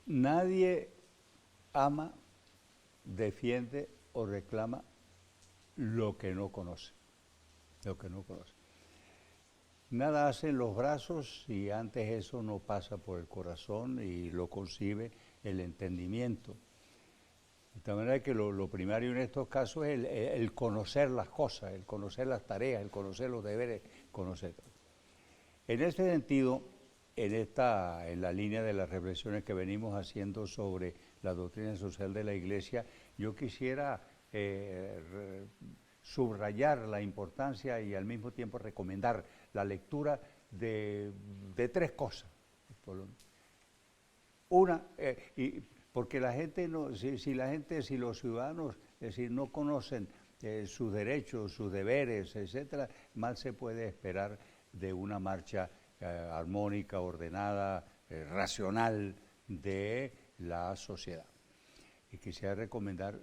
Nadie ama, defiende o reclama lo que no conoce, lo que no conoce. Nada hacen los brazos si antes eso no pasa por el corazón y lo concibe el entendimiento. De tal manera que lo primario en estos casos es el conocer las cosas, el conocer las tareas, el conocer los deberes, conocer. En este sentido, en la línea de las reflexiones que venimos haciendo sobre la doctrina social de la Iglesia, yo quisiera subrayar la importancia y al mismo tiempo recomendar la lectura de tres cosas. Una, porque la gente no, si los ciudadanos, es decir, no conocen sus derechos, sus deberes, etcétera, mal se puede esperar de una marcha armónica, ordenada, racional de la sociedad. Y quisiera recomendar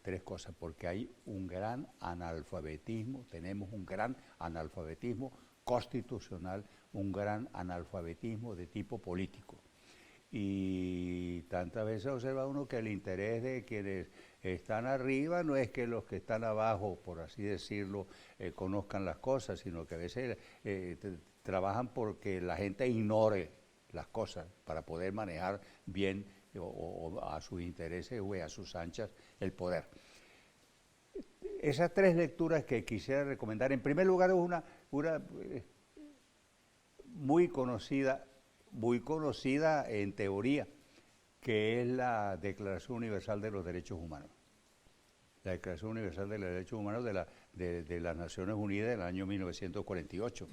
tres cosas, porque hay un gran analfabetismo, tenemos un gran analfabetismo constitucional, un gran analfabetismo de tipo político. Y tantas veces observa uno que el interés de quienes están arriba no es que los que están abajo, por así decirlo, conozcan las cosas, sino que a veces trabajan porque la gente ignore las cosas para poder manejar bien o a sus intereses o a sus anchas el poder. Esas tres lecturas que quisiera recomendar, en primer lugar es una muy conocida en teoría, que es la Declaración Universal de los Derechos Humanos. La Declaración Universal de los Derechos Humanos de las Naciones Unidas del año 1948.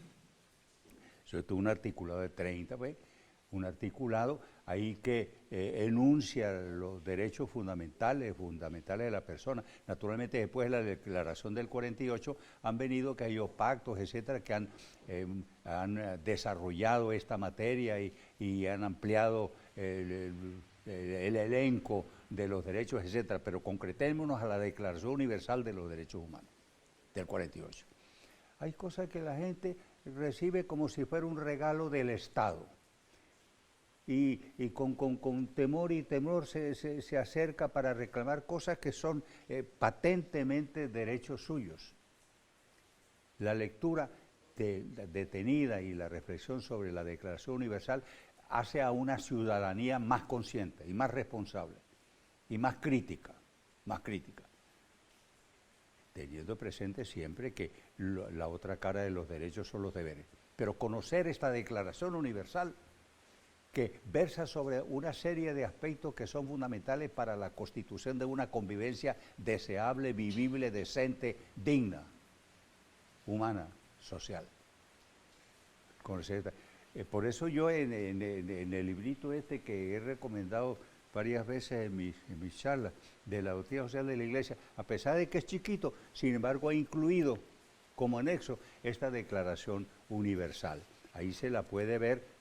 Eso es un articulado de 30, pues, un articulado ahí que enuncia los derechos fundamentales de la persona. Naturalmente, después de la Declaración del 48 han venido aquellos pactos, etcétera, que han desarrollado esta materia y han ampliado el elenco de los derechos, etcétera. Pero concretémonos a la Declaración Universal de los Derechos Humanos del 48. Hay cosas que la gente recibe como si fuera un regalo del Estado. Y con temor y temor se acerca para reclamar cosas que son patentemente derechos suyos. La lectura detenida y la reflexión sobre la Declaración Universal hace a una ciudadanía más consciente y más responsable y más crítica, teniendo presente siempre que la otra cara de los derechos son los deberes. Pero conocer esta Declaración Universal que versa sobre una serie de aspectos que son fundamentales para la constitución de una convivencia deseable, vivible, decente, digna, humana, social. Por eso yo en el librito este que he recomendado varias veces en mis charlas de la doctrina social de la Iglesia, a pesar de que es chiquito, sin embargo ha incluido como anexo esta Declaración Universal. Ahí se la puede ver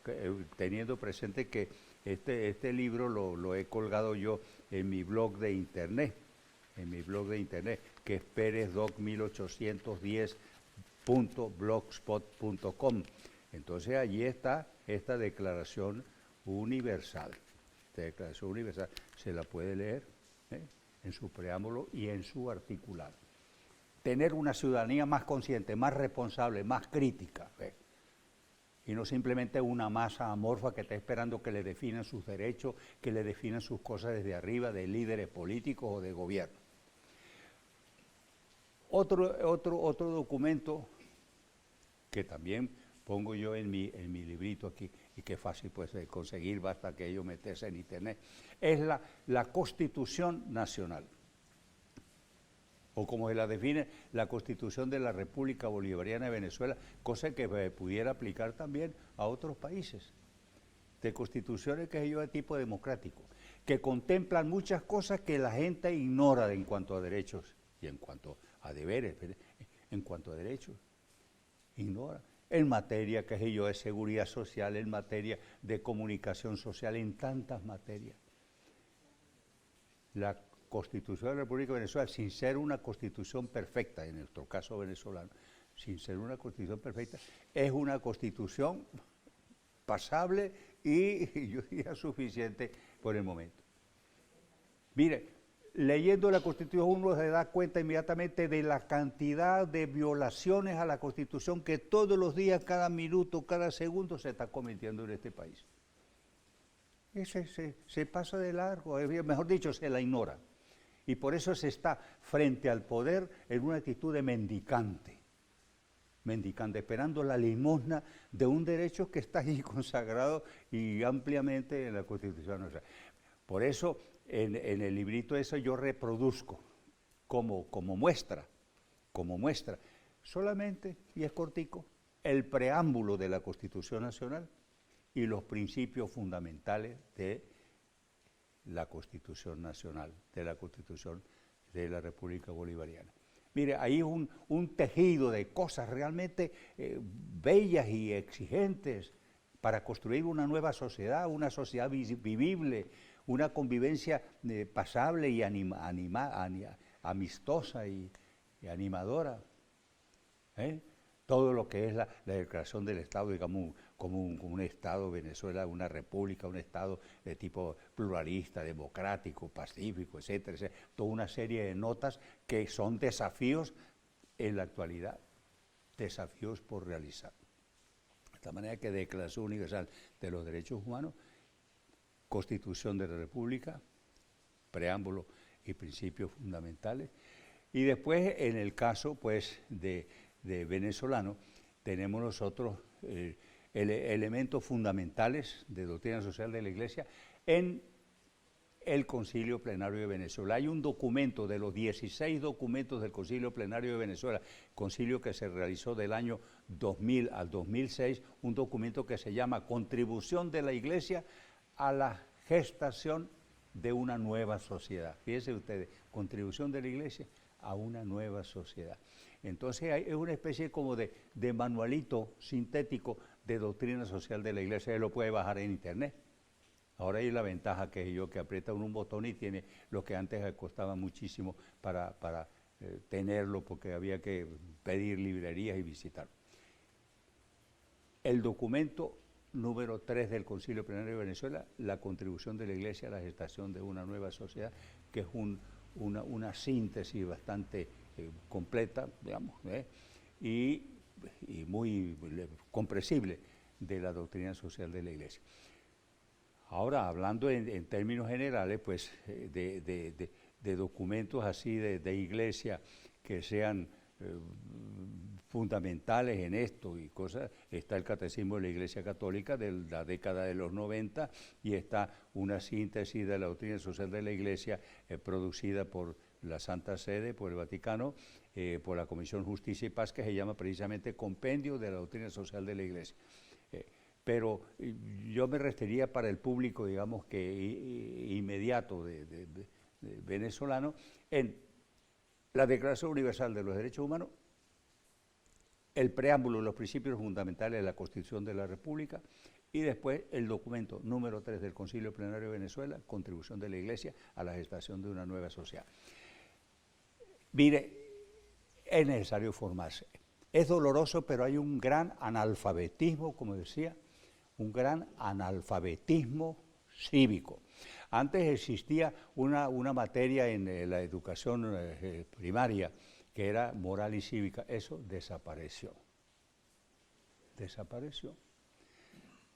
teniendo presente que este libro lo he colgado yo en mi blog de internet, que es perezdoc1810.blogspot.com. Entonces allí está esta Declaración Universal. Esta Declaración Universal se la puede leer en su preámbulo y en su articulado. Tener una ciudadanía más consciente, más responsable, más crítica. Y no simplemente una masa amorfa que está esperando que le definan sus derechos, que le definan sus cosas desde arriba, de líderes políticos o de gobierno. Otro documento que también pongo yo en mi librito aquí, y que es fácil pues de conseguir, basta que ellos meterse en internet, es la Constitución Nacional. O como se la define, la Constitución de la República Bolivariana de Venezuela, cosa que pudiera aplicar también a otros países, de constituciones que yo de tipo democrático, que contemplan muchas cosas que la gente ignora en cuanto a derechos y en cuanto a deberes, en cuanto a derechos, ignora. En materia, qué sé yo, de seguridad social, en materia de comunicación social, en tantas materias. La Constitución de la República de Venezuela, sin ser una constitución perfecta, en nuestro caso venezolano, sin ser una constitución perfecta, es una constitución pasable y yo diría suficiente por el momento. Mire, leyendo la Constitución uno se da cuenta inmediatamente de la cantidad de violaciones a la Constitución que todos los días, cada minuto, cada segundo se está cometiendo en este país. Se pasa de largo, mejor dicho, se la ignora. Y por eso se está frente al poder en una actitud de mendicante, esperando la limosna de un derecho que está ahí consagrado y ampliamente en la Constitución. Por eso, en el librito eso yo reproduzco como muestra, solamente, y es cortico, el preámbulo de la Constitución Nacional y los principios fundamentales de la Constitución Nacional, de la Constitución de la República Bolivariana. Mire, hay un tejido de cosas realmente bellas y exigentes para construir una nueva sociedad, una sociedad vivible, una convivencia pasable y amistosa y animadora. Todo lo que es la declaración del Estado, digamos, como un Estado, Venezuela, una república, un Estado de tipo pluralista, democrático, pacífico, etcétera, etcétera. Toda una serie de notas que son desafíos en la actualidad, desafíos por realizar. De esta manera que Declaración Universal de los Derechos Humanos, Constitución de la República, preámbulo y principios fundamentales. Y después, en el caso pues de venezolano, tenemos nosotros elementos fundamentales de doctrina social de la Iglesia en el Concilio Plenario de Venezuela. Hay un documento de los 16 documentos del Concilio Plenario de Venezuela, concilio que se realizó del año 2000 al 2006, un documento que se llama Contribución de la Iglesia a la gestación de una nueva sociedad. Fíjense ustedes, contribución de la Iglesia a una nueva sociedad. Entonces es una especie como de manualito sintético de doctrina social de la Iglesia, él lo puede bajar en internet. Ahora hay la ventaja que aprieta un botón y tiene lo que antes costaba muchísimo para tenerlo, porque había que pedir librerías y visitar. El documento número 3 del Concilio Plenario de Venezuela, la contribución de la Iglesia a la gestación de una nueva sociedad, que es una síntesis bastante completa, digamos, y muy comprensible de la doctrina social de la Iglesia. Ahora, hablando en términos generales, pues, de documentos así de Iglesia que sean fundamentales en esto y cosas, está el Catecismo de la Iglesia Católica de la década de los 90 y está una síntesis de la doctrina social de la Iglesia producida por la Santa Sede, por el Vaticano, por la Comisión Justicia y Paz, que se llama precisamente Compendio de la Doctrina Social de la Iglesia. Pero yo me referiría para el público, digamos, que inmediato de venezolano, en la Declaración Universal de los Derechos Humanos, el preámbulo de los principios fundamentales de la Constitución de la República y después el documento número 3 del Concilio Plenario de Venezuela, Contribución de la Iglesia a la gestación de una nueva sociedad. Mire, es necesario formarse. Es doloroso, pero hay un gran analfabetismo, como decía, un gran analfabetismo cívico. Antes existía una materia en la educación primaria que era moral y cívica. Eso desapareció. Desapareció.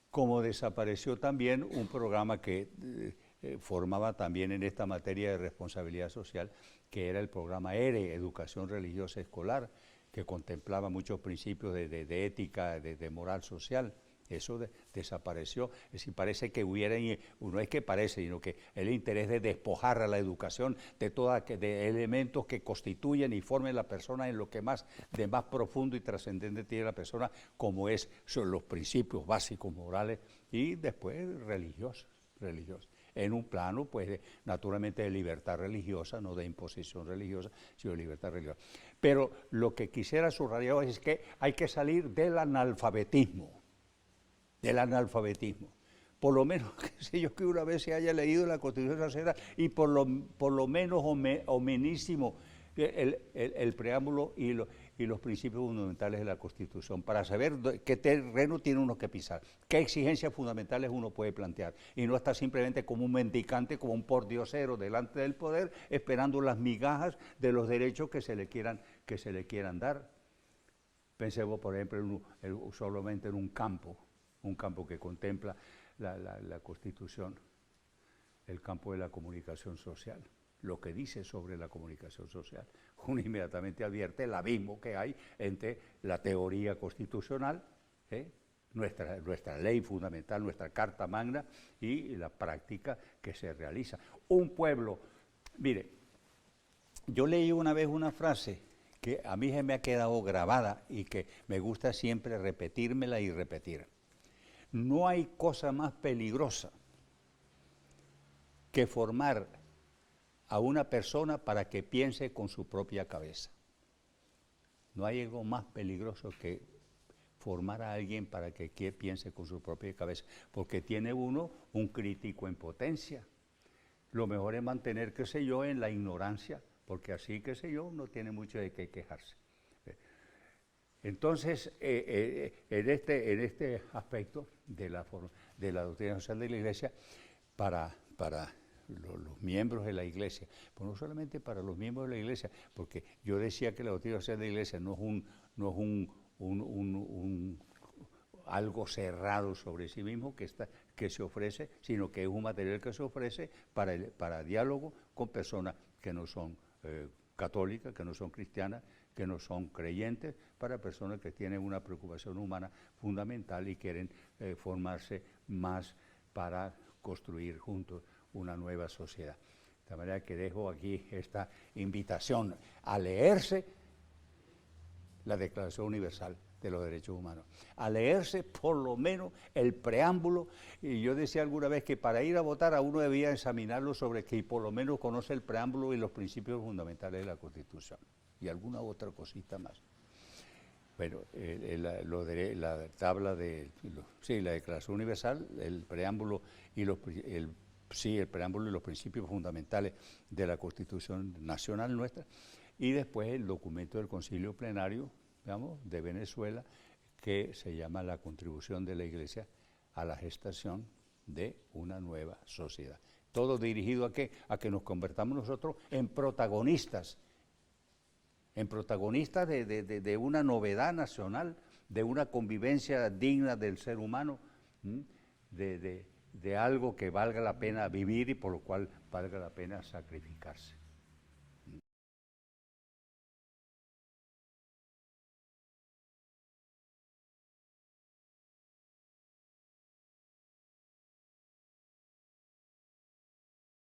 Como desapareció también un programa que formaba también en esta materia de responsabilidad social, que era el programa ERE, Educación Religiosa Escolar, que contemplaba muchos principios de ética, de moral social. Eso desapareció. Es decir, parece que hubiera, no es que parece, sino que el interés de despojar a la educación de elementos que constituyen y formen la persona en lo que más profundo y trascendente tiene la persona, como son los principios básicos morales y después religiosos. En un plano, pues, naturalmente de libertad religiosa, no de imposición religiosa, sino de libertad religiosa. Pero lo que quisiera subrayar es que hay que salir del analfabetismo. Por lo menos, qué sé yo, que una vez se haya leído la Constitución Nacional y por lo menos o menísimo el preámbulo y los principios fundamentales de la Constitución, para saber qué terreno tiene uno que pisar, qué exigencias fundamentales uno puede plantear, y no estar simplemente como un mendicante, como un pordiosero delante del poder, esperando las migajas de los derechos que se le quieran dar. Pensemos, por ejemplo, solamente en un campo que contempla la Constitución, el campo de la comunicación social. Lo que dice sobre la comunicación social, uno inmediatamente advierte el abismo que hay entre la teoría constitucional, nuestra ley fundamental, nuestra Carta Magna, y la práctica que se realiza. Un pueblo, mire, yo leí una vez una frase que a mí se me ha quedado grabada y que me gusta siempre repetírmela y repetir. No hay cosa más peligrosa que formar a una persona para que piense con su propia cabeza. No hay algo más peligroso que formar a alguien para que piense con su propia cabeza, porque tiene uno un crítico en potencia. Lo mejor es mantener, qué sé yo, en la ignorancia, porque así, qué sé yo, no tiene mucho de qué quejarse. Entonces, en este aspecto de la doctrina social de la Iglesia, para los miembros de la Iglesia, pues no solamente para los miembros de la Iglesia, porque yo decía que la doctrina social de la Iglesia no es algo cerrado sobre sí mismo que se ofrece, sino que es un material que se ofrece para diálogo con personas que no son católicas, que no son cristianas, que no son creyentes, para personas que tienen una preocupación humana fundamental y quieren formarse más para construir juntos una nueva sociedad. De manera que dejo aquí esta invitación a leerse la Declaración Universal de los Derechos Humanos, a leerse por lo menos el preámbulo, y yo decía alguna vez que para ir a votar a uno debía examinarlo sobre que por lo menos conoce el preámbulo y los principios fundamentales de la Constitución, y alguna otra cosita más. Bueno, la tabla la Declaración Universal, el preámbulo y el preámbulo y los principios fundamentales de la Constitución Nacional nuestra, y después el documento del Concilio Plenario, digamos, de Venezuela, que se llama La contribución de la Iglesia a la gestación de una nueva sociedad. Todo dirigido ¿a qué? A que nos convertamos nosotros en protagonistas de una novedad nacional, de una convivencia digna del ser humano, de algo que valga la pena vivir y por lo cual valga la pena sacrificarse.